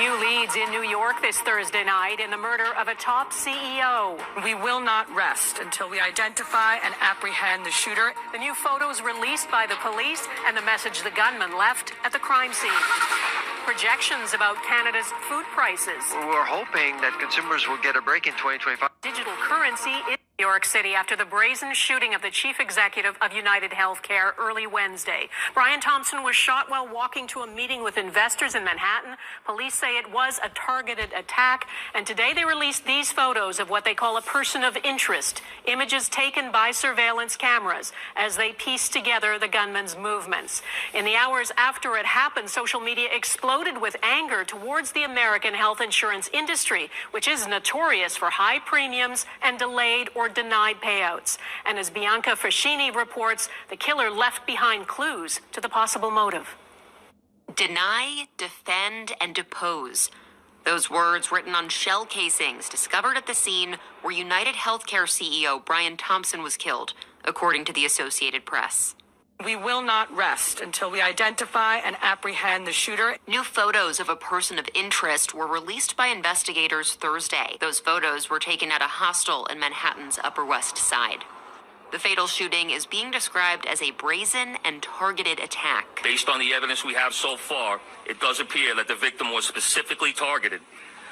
New leads in New York this Thursday night in the murder of a top CEO. We will not rest until we identify and apprehend the shooter. The new photos released by the police and the message the gunman left at the crime scene. Projections about Canada's food prices. We're hoping that consumers will get a break in 2025. Digital currency in New York City after the brazen shooting of the chief executive of United Healthcare early Wednesday. Brian Thompson was shot while walking to a meeting with investors in Manhattan. Police say it was a targeted attack, and today they released these photos of what they call a person of interest, images taken by surveillance cameras as they piece together the gunman's movements. In the hours after it happened, social media exploded with anger towards the American health insurance industry, which is notorious for high premiums and delayed or denied payouts. And as Bianca Fascini reports, the killer left behind clues to the possible motive. Deny, defend, and depose. Those words written on shell casings discovered at the scene where United Healthcare CEO Brian Thompson was killed, according to the Associated Press. We will not rest until we identify and apprehend the shooter. New photos of a person of interest were released by investigators Thursday. Those photos were taken at a hostel in Manhattan's Upper West Side. The fatal shooting is being described as a brazen and targeted attack. Based on the evidence we have so far, it does appear that the victim was specifically targeted.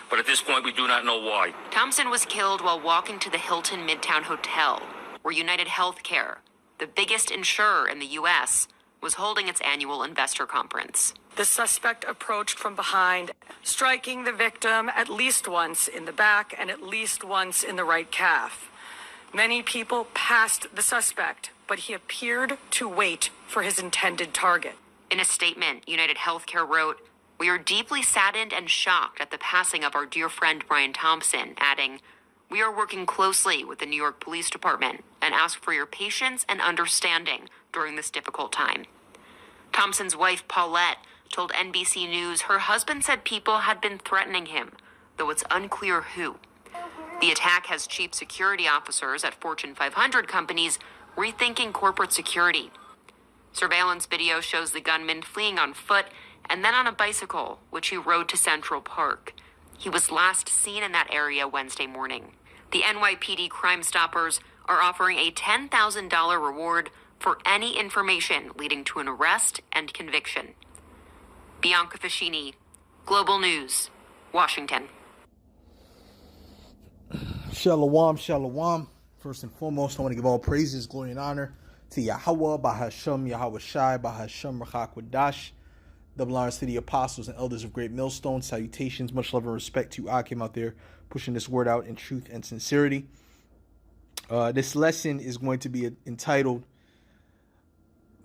But at this point, we do not know why. Thompson was killed while walking to the Hilton Midtown Hotel, where United Healthcare, the biggest insurer in the U.S., was holding its annual investor conference. The suspect approached from behind, striking the victim at least once in the back and at least once in the right calf. Many people passed the suspect, but he appeared to wait for his intended target. In a statement, United Healthcare wrote, "We are deeply saddened and shocked at the passing of our dear friend Brian Thompson," adding, "We are working closely with the New York Police Department and ask for your patience and understanding during this difficult time." Thompson's wife, Paulette, told NBC News her husband said people had been threatening him, though it's unclear who. The attack has chief security officers at Fortune 500 companies rethinking corporate security. Surveillance video shows the gunman fleeing on foot and then on a bicycle, which he rode to Central Park. He was last seen in that area Wednesday morning. The NYPD Crime Stoppers are offering a $10,000 reward for any information leading to an arrest and conviction. Bianca Fascini, Global News, Washington. Shalom, shalom. First and foremost, I want to give all praises, glory, and honor to Yahweh, Bahashem, Yahweh Shai, Bahashem, Rachak Wadash, double honors to the apostles and elders of Great Millstone. Salutations, much love and respect to Akim out there pushing this word out in truth and sincerity. This lesson is going to be entitled,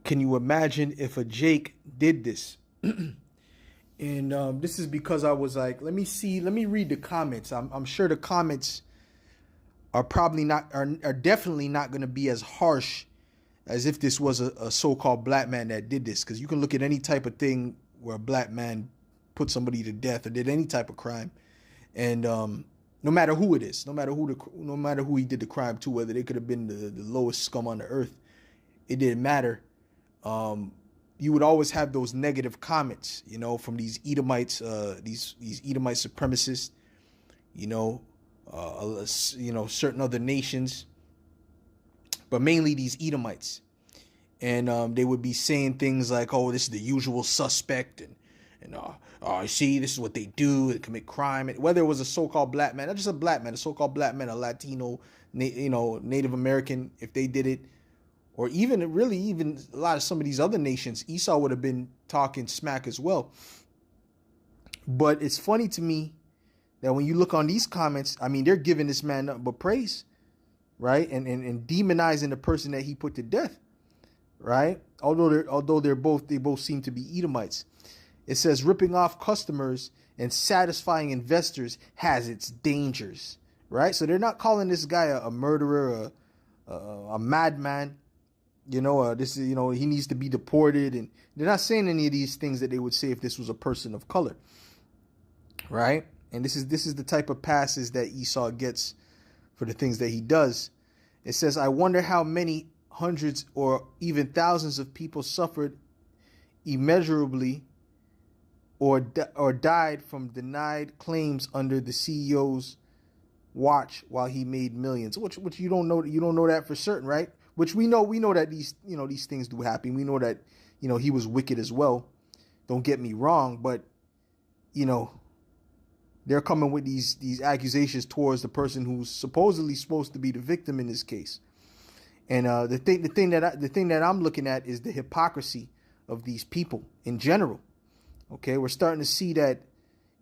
"Can you imagine if a Jake did this?" And this is because I was like, let me read the comments. I'm sure the comments are definitely not going to be as harsh as if this was a so-called black man that did this. Because you can look at any type of thing where a black man put somebody to death or did any type of crime, and no matter who it is, no matter who he did the crime to, whether they could have been the lowest scum on the earth, it didn't matter. You would always have those negative comments, from these Edomites, these Edomite supremacists, certain other nations, but mainly these Edomites. And they would be saying things like, "Oh, this is the usual suspect," and see, this is what they do, they commit crime. And whether it was a so-called black man, not just a black man, a so-called black man, a Latino, Native American, if they did it, or even a lot of some of these other nations, Esau would have been talking smack as well. But it's funny to me that when you look on these comments, I mean, they're giving this man nothing but praise, right? And demonizing the person that he put to death, right? Although they both seem to be Edomites. It says ripping off customers and satisfying investors has its dangers, right? So they're not calling this guy a murderer, a madman. This is, he needs to be deported, and they're not saying any of these things that they would say if this was a person of color, right? And this is the type of passes that Esau gets for the things that he does. It says, "I wonder how many hundreds or even thousands of people suffered immeasurably or died from denied claims under the CEO's watch while he made millions. Which you don't know that for certain, right? Which we know that these things do happen. We know that he was wicked as well. Don't get me wrong, but they're coming with these accusations towards the person who's supposedly supposed to be the victim in this case. And the thing that I'm looking at is the hypocrisy of these people in general. Okay, we're starting to see that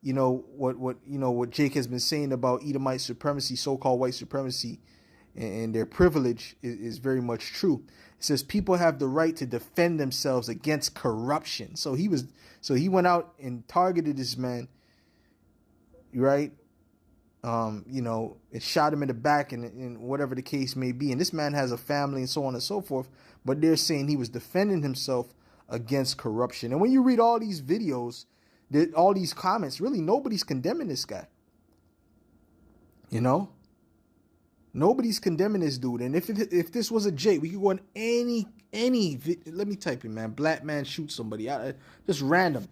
what Jake has been saying about Edomite supremacy, so-called white supremacy, and their privilege is very much true. It says people have the right to defend themselves against corruption. So he went out and targeted this man, right? It shot him in the back and whatever the case may be. And this man has a family and so on and so forth. But they're saying he was defending himself against corruption. And when you read all these videos, all these comments, really nobody's condemning this guy. Nobody's condemning this dude. And if this was a Jake, we could go on any. Let me type it, man. Black man shoot somebody, just random,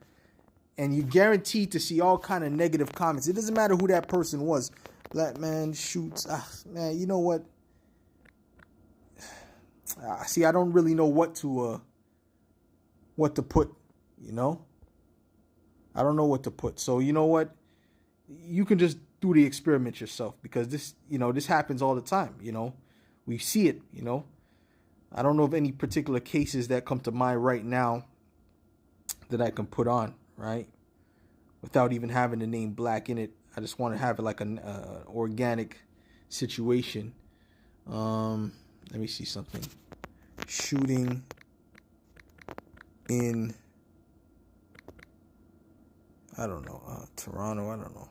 and you guaranteed to see all kind of negative comments. It doesn't matter who that person was. Black man shoots. Man, you know what? See, I don't really know what to put. I don't know what to put. So you know what? You can just do the experiment yourself, because this happens all the time. We see it. I don't know of any particular cases that come to mind right now that I can put on, right, without even having the name black in it. I just want to have it like an organic situation. Let me see something. Shooting in, I don't know, Toronto, I don't know.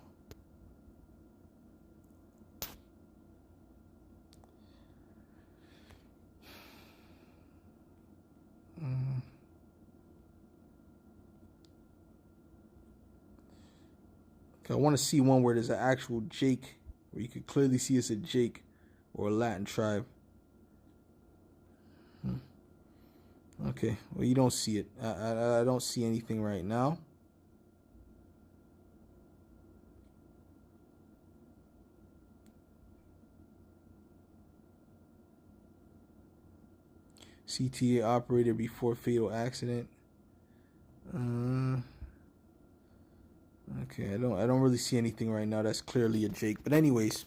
I want to see one where there's an actual Jake, where you could clearly see it's a Jake or a Latin tribe. Okay, well, you don't see it. I don't see anything right now. CTA operator before fatal accident. Okay, I don't really see anything right now that's clearly a Jake. But anyways,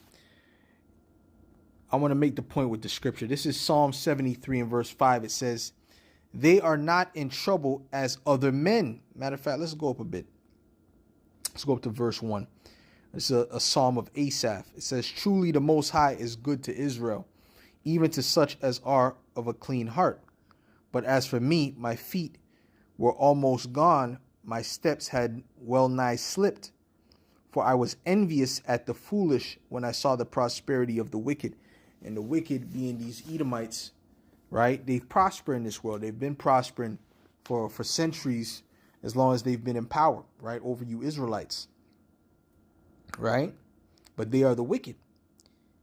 I want to make the point with the scripture. This is Psalm 73 and verse 5. It says, "They are not in trouble as other men." Matter of fact, let's go up a bit. Let's go up to verse 1. It's a psalm of Asaph. It says, "Truly the Most High is good to Israel, even to such as are of a clean heart. But as for me, my feet were almost gone. My steps had well nigh slipped. For I was envious at the foolish when I saw the prosperity of the wicked." And the wicked being these Edomites, right? They've prospered in this world. They've been prospering for centuries, as long as they've been in power, right, over you Israelites, right? But they are the wicked.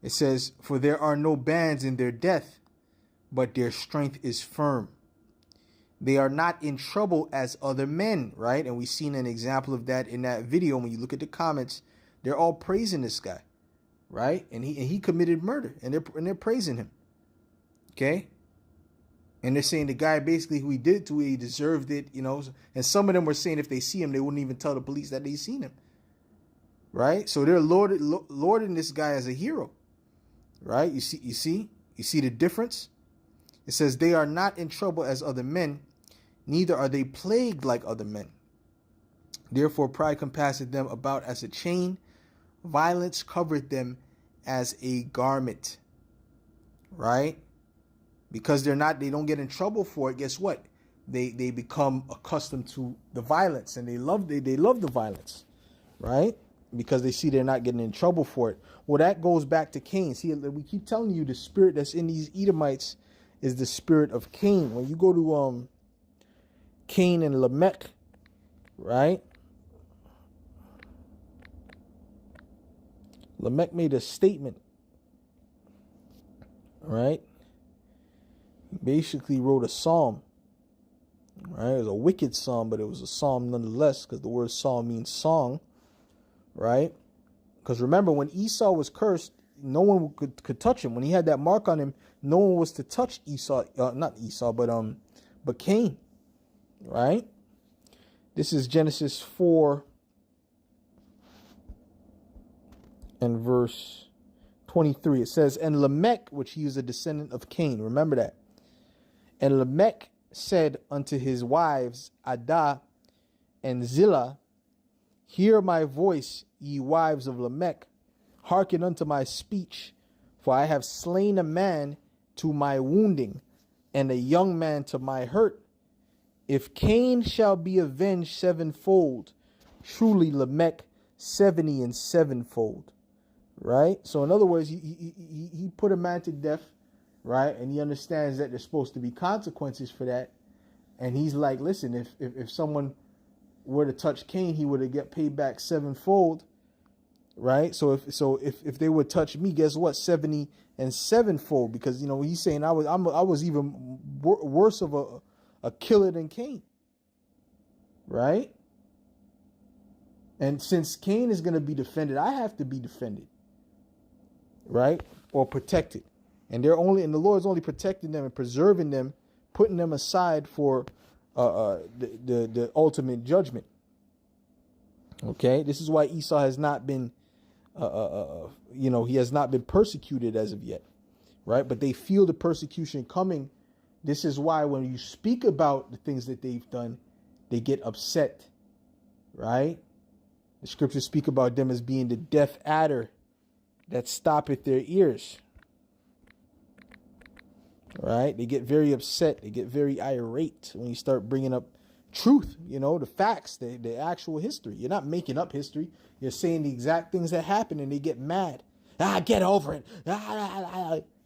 It says, "For there are no bands in their death, but their strength is firm. They are not in trouble as other men," right? And we've seen an example of that in that video. When you look at the comments, they're all praising this guy, right? And he committed murder, and they're praising him. Okay? And they're saying the guy basically who he did it to, he deserved it, And some of them were saying if they see him, they wouldn't even tell the police that they seen him. Right? So they're lauding this guy as a hero. Right? You see the difference? It says, "They are not in trouble as other men, neither are they plagued like other men. Therefore pride compasseth them about as a chain, violence covered them as a garment." Right? Because they don't get in trouble for it, guess what? They become accustomed to the violence, and they love the violence, right? Because they see they're not getting in trouble for it. Well, that goes back to Cain. See, we keep telling you the spirit that's in these Edomites is the spirit of Cain. When you go to Cain and Lamech, right? Lamech made a statement, right? He basically wrote a psalm, Right? It was a wicked psalm, but it was a psalm nonetheless, because the word psalm means song, right? Because remember, when Esau was cursed, no one could touch him. When he had that mark on him, no one was to touch Esau, not Esau, but Cain, right? This is Genesis 4 and verse 23. It says, and Lamech, which he is a descendant of Cain, remember that. And Lamech said unto his wives, Adah and Zillah, hear my voice, ye wives of Lamech, hearken unto my speech, for I have slain a man to my wounding, and a young man to my hurt. If Cain shall be avenged sevenfold, truly Lamech 70 and sevenfold. Right? So in other words, he put a man to death, right? And he understands that there's supposed to be consequences for that. And he's like, listen, if someone were to touch Cain, he would get paid back sevenfold, right? So if they would touch me, guess what? 70 and sevenfold, because he's saying I was even worse of a killer than Cain, right? And since Cain is going to be defended, I have to be defended, right? Or protected. And the Lord's only protecting them and preserving them, putting them aside for the ultimate judgment. Okay, this is why Esau has not been, he has not been persecuted as of yet, right? But they feel the persecution coming. This is why when you speak about the things that they've done, they get upset, right? The scriptures speak about them as being the deaf adder that stoppeth their ears. Right? They get very upset. They get very irate when you start bringing up truth, the facts, the actual history. You're not making up history. You're saying the exact things that happen, and they get mad. Get over it.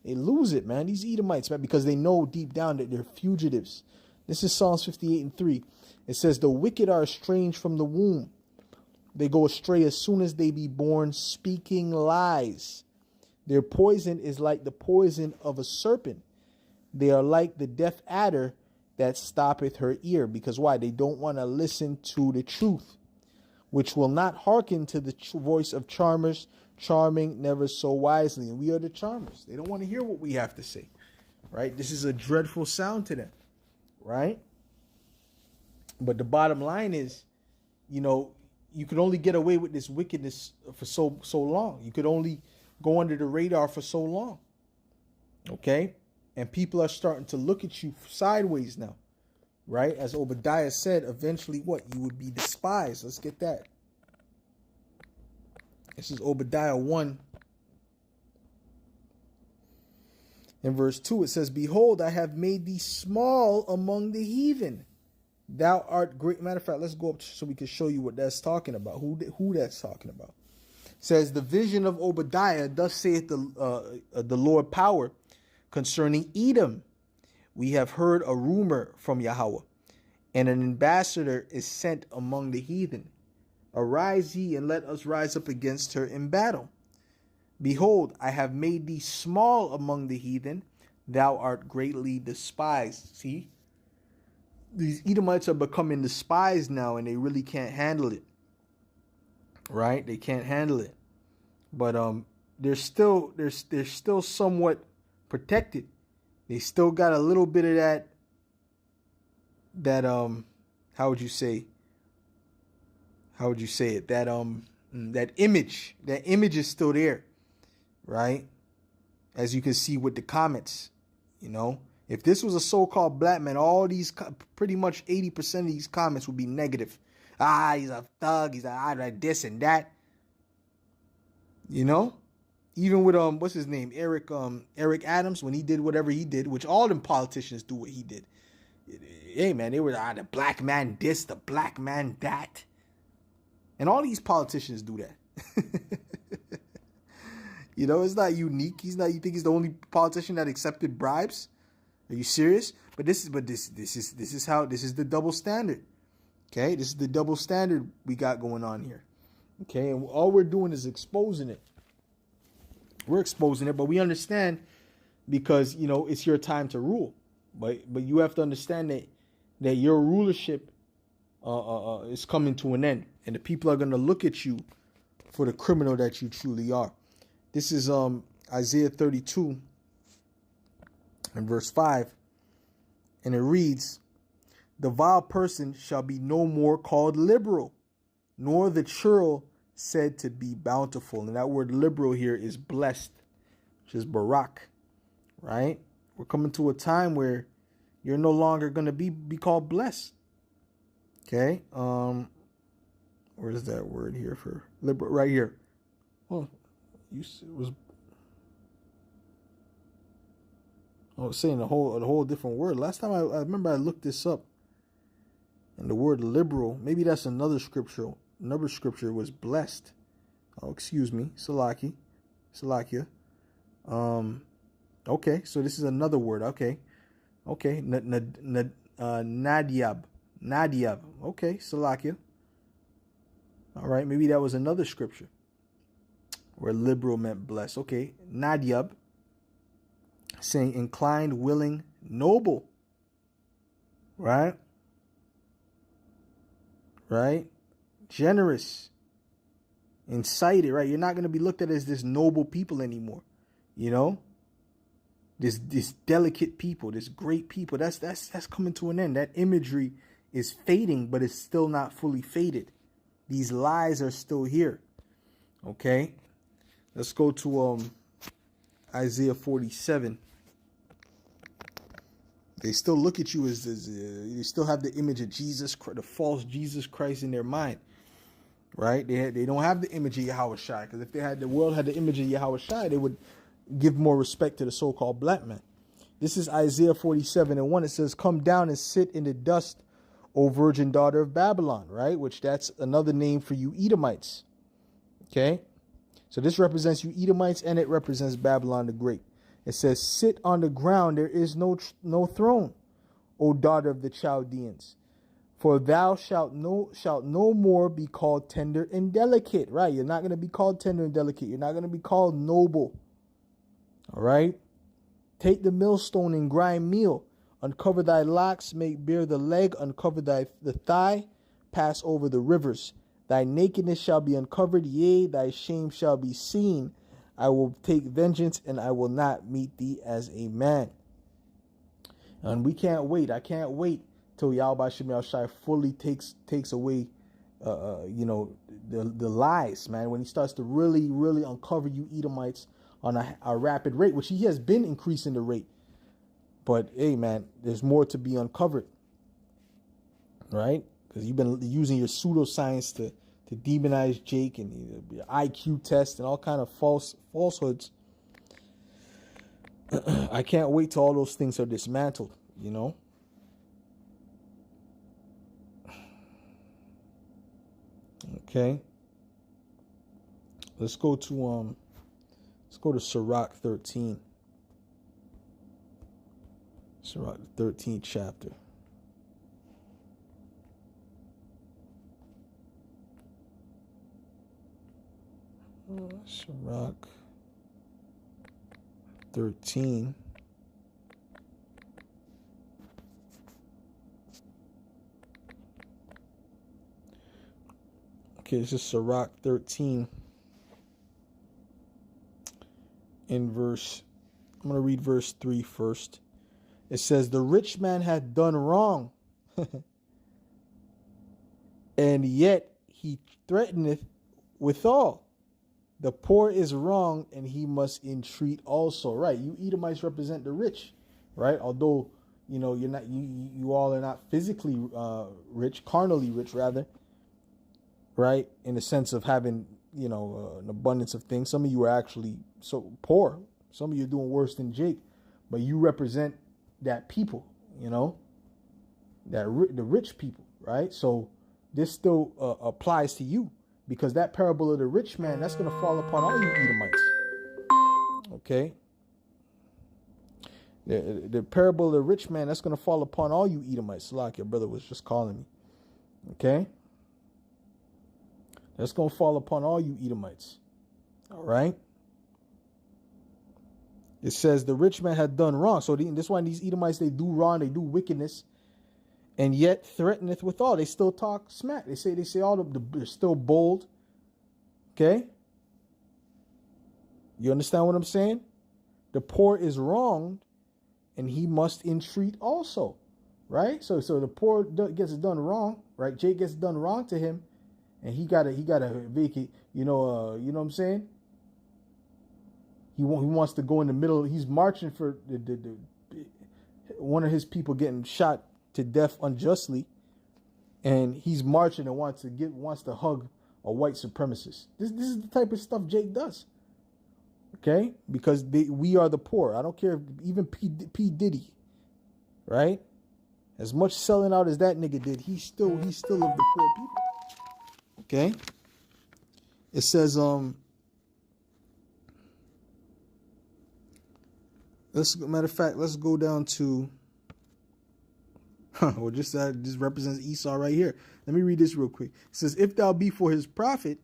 They lose it, man. These Edomites, man, because they know deep down that they're fugitives. This is Psalms 58 and 3. It says, the wicked are estranged from the womb. They go astray as soon as they be born, speaking lies. Their poison is like the poison of a serpent. They are like the deaf adder that stoppeth her ear. Because why? They don't want to listen to the truth, which will not hearken to the voice of charmers, charming never so wisely. And we are the charmers. They don't want to hear what we have to say, right? This is a dreadful sound to them, right? But the bottom line is, you could only get away with this wickedness for so long. You could only go under the radar for so long, okay? And people are starting to look at you sideways now, right? As Obadiah said, eventually what? You would be despised. Let's get that. This is Obadiah 1. In verse 2, it says, behold, I have made thee small among the heathen. Thou art great. Matter of fact, let's go up so we can show you what that's talking about. Who that's talking about. It says, the vision of Obadiah, thus saith the Lord power, concerning Edom, we have heard a rumor from Yahweh, and an ambassador is sent among the heathen. Arise ye, and let us rise up against her in battle. Behold, I have made thee small among the heathen. Thou art greatly despised. See? These Edomites are becoming despised now, and they really can't handle it. Right? They can't handle it. But they're still somewhat protected. They still got a little bit of that how would you say it, that image is still there, right? As you can see with the comments, if this was a so-called black man, all these pretty much 80% of these comments would be negative. He's a thug, he's a this and that, Even with what's his name, Eric Adams, when he did whatever he did, which all them politicians do what he did. Hey man, they were the black man this, the black man that, and all these politicians do that. It's not unique. You think he's the only politician that accepted bribes? Are you serious? But this is the double standard. Okay, this is the double standard we got going on here. Okay, and all we're doing is exposing it. We're exposing it, but we understand because, it's your time to rule. But you have to understand that that your rulership is coming to an end, and the people are going to look at you for the criminal that you truly are. This is Isaiah 32 and verse 5, and it reads, "The vile person shall be no more called liberal, nor the churl said to be bountiful." And that word liberal here is blessed, which is barak, right? We're coming to a time where you're no longer going to be called blessed. Okay. Where is that word here for liberal? Right here. Well, it was. I was saying a whole different word. Last time I remember I looked this up, and the word liberal, maybe that's another scripture. Another scripture was blessed. Oh, excuse me, Salakia. Okay, so this is another word. Okay, Nadiab. Okay, Salakia. All right, maybe that was another scripture where liberal meant blessed. Okay, Nadiab, saying inclined, willing, noble. Right? Generous, incited, right? You're not going to be looked at as this noble people anymore. You know? This delicate people, this great people. That's coming to an end. That imagery is fading, but it's still not fully faded. These lies are still here. Okay? Let's go to Isaiah 47. They still look at you as they still have the image of Jesus, the false Jesus Christ in their mind, right? They don't have the image of Yahushua, because if the world had the image of Yahushua, they would give more respect to the so-called black man. This is Isaiah 47:1. It says, "Come down and sit in the dust, O virgin daughter of Babylon," right? Which that's another name for you Edomites. Okay, so this represents you Edomites, and it represents Babylon the Great. It says, "Sit on the ground, there is no throne, O daughter of the Chaldeans. For thou shalt no more be called tender and delicate." Right? You're not going to be called tender and delicate. You're not going to be called noble. All right? "Take the millstone and grind meal. Uncover thy locks, make bare the leg, uncover the thigh, pass over the rivers. Thy nakedness shall be uncovered, yea, thy shame shall be seen. I will take vengeance, and I will not meet thee as a man." And we can't wait. I can't wait till Yahweh Shem Shai fully takes away, the lies, man. When he starts to really, really uncover you Edomites on a rapid rate, which he has been increasing the rate. But hey, man, there's more to be uncovered, right? Because you've been using your pseudoscience to demonize Jake and your IQ test and all kind of falsehoods. I can't wait till all those things are dismantled, you know? Okay. Let's go to Sirach 13. Sirach, the 13th chapter. Sirach 13. Okay, this is Sirach 13. I'm going to read verse 3 first. It says, "The rich man hath done wrong, and yet he threateneth withal. The poor is wrong, and he must entreat also." Right, you Edomites represent the rich, right? Although you're not, you all are not physically rich, carnally rich rather, right? In the sense of having an abundance of things. Some of you are actually so poor. Some of you are doing worse than Jake, but you represent that people, the rich people, right? So this still applies to you, because that parable of the rich man, that's going to fall upon all you Edomites. Okay? The parable of the rich man, that's going to fall upon all you Edomites. Like your brother was just calling me. Okay? That's going to fall upon all you Edomites. All right? It says the rich man had done wrong. So that's why these Edomites, they do wrong, they do wickedness. and yet threateneth withal. They still talk smack. They say all they're still bold. Okay? You understand what I'm saying? The poor is wronged, and he must entreat also. Right? So the poor gets done wrong, right? Jake gets done wrong to him, and he gotta vacate. You know what I'm saying? He wants to go in the middle. He's marching for the one of his people getting shot to death unjustly, and he's marching and wants to hug a white supremacist. This is the type of stuff Jake does. Okay, because we are the poor. I don't care if even P Diddy, right? As much selling out as that nigga did, he's still of the poor people. Okay, it says matter of fact, let's go down to well, this represents Esau right here. Let me read this real quick. It says, if thou be for his profit,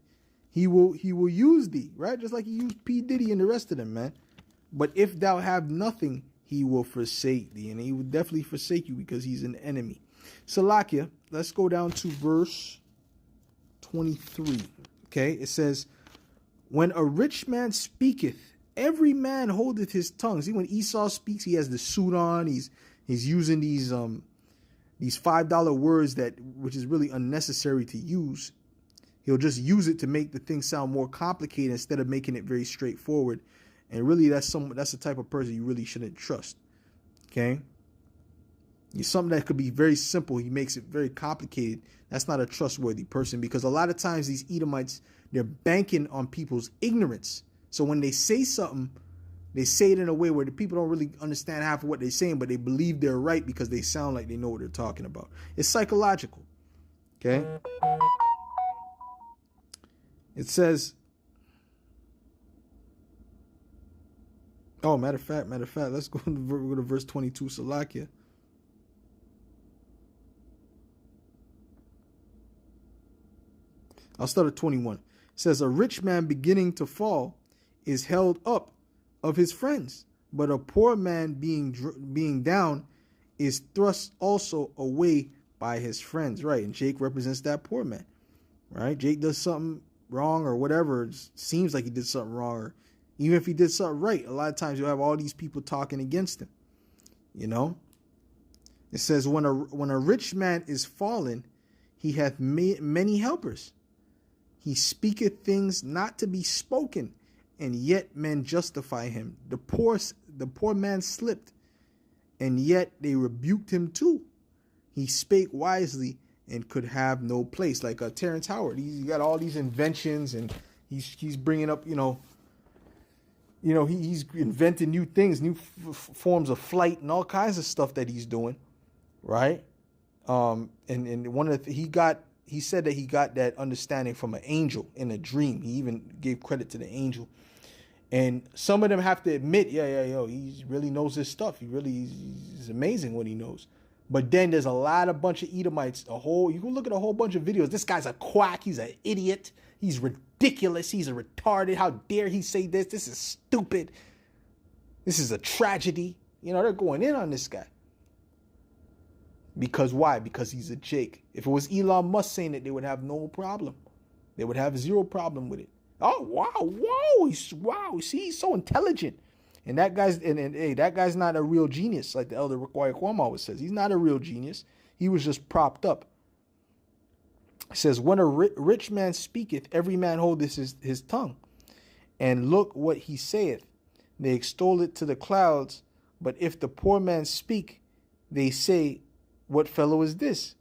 he will use thee, right? Just like he used P. Diddy and the rest of them, man. But if thou have nothing, he will forsake thee. And he will definitely forsake you because he's an enemy. Salakia, let's go down to verse 23. Okay, it says, when a rich man speaketh, every man holdeth his tongue. See, when Esau speaks, he has the suit on. He's using these $5 words which is really unnecessary to use. He'll just use it to make the thing sound more complicated instead of making it very straightforward. And really, that's the type of person you really shouldn't trust. Okay? Something that could be very simple, he makes it very complicated. That's not a trustworthy person, because a lot of times these Edomites, they're banking on people's ignorance. So when they say something, they say it in a way where the people don't really understand half of what they're saying, but they believe they're right because they sound like they know what they're talking about. It's psychological. Okay? It says, oh, matter of fact, let's go to verse 22, Salakia. I'll start at 21. It says, a rich man beginning to fall is held up of his friends, but a poor man being down is thrust also away by his friends. Right? And Jake represents that poor man. Right? Jake does something wrong or whatever. It seems like he did something wrong, or even if he did something right, a lot of times you'll have all these people talking against him. You know? It says, when a rich man is fallen, he hath many helpers. He speaketh things not to be spoken, and yet men justify him. The poor man slipped, and yet they rebuked him too. He spake wisely and could have no place. Like Terrence Howard, he's got all these inventions, and he's bringing up, he's inventing new things, new forms of flight, and all kinds of stuff that he's doing, right? And one of he said that he got that understanding from an angel in a dream. He even gave credit to the angel. And some of them have to admit, he really knows his stuff. He's amazing what he knows. But then there's a bunch of Edomites, you can look at a whole bunch of videos. This guy's a quack. He's an idiot. He's ridiculous. He's a retarded. How dare he say this? This is stupid. This is a tragedy. They're going in on this guy. Because why? Because he's a Jake. If it was Elon Musk saying it, they would have no problem. They would have zero problem with it. Oh, wow. See, he's so intelligent. And that guy's not a real genius, like the elder Require Kwame always says. He's not a real genius. He was just propped up. It says, when a rich man speaketh, every man holdeth his tongue. And look what he saith. They extol it to the clouds. But if the poor man speak, they say, what fellow is this?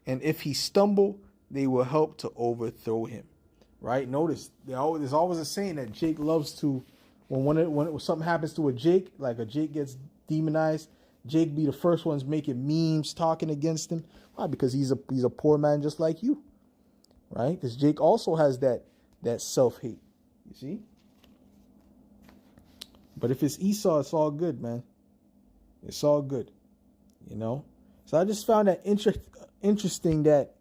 And if he stumble, they will help to overthrow him. Right? Notice, there's always a saying that Jake loves to, when something happens to a Jake, like a Jake gets demonized, Jake be the first ones making memes, talking against him. Why? Because he's a poor man just like you. Right? Because Jake also has that self-hate. You see? But if it's Esau, it's all good, man. It's all good. So I just found that interesting that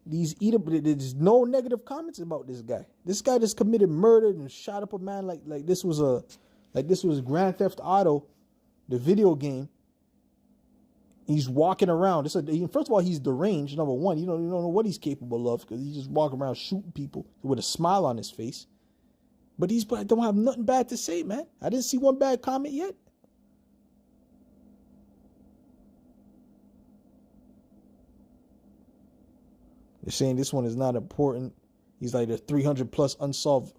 there's no negative comments about this guy. This guy just committed murder and shot up a man like this was Grand Theft Auto, the video game. He's walking around. First of all, he's deranged. Number one, you don't know what he's capable of because he's just walking around shooting people with a smile on his face. But I don't have nothing bad to say, man. I didn't see one bad comment yet. They're saying this one is not important. He's like, there's 300 plus unsolved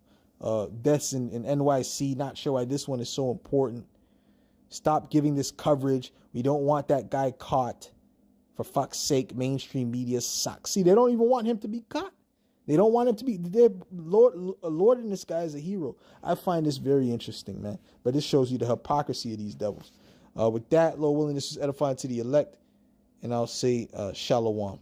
deaths in NYC. Not sure why this one is so important. Stop giving this coverage. We don't want that guy caught. For fuck's sake, mainstream media sucks. See, they don't even want him to be caught. They don't want him to be. They're lording this guy as a hero. I find this very interesting, man. But this shows you the hypocrisy of these devils. With that, Lord willing, this is edifying to the elect. And I'll say shalom.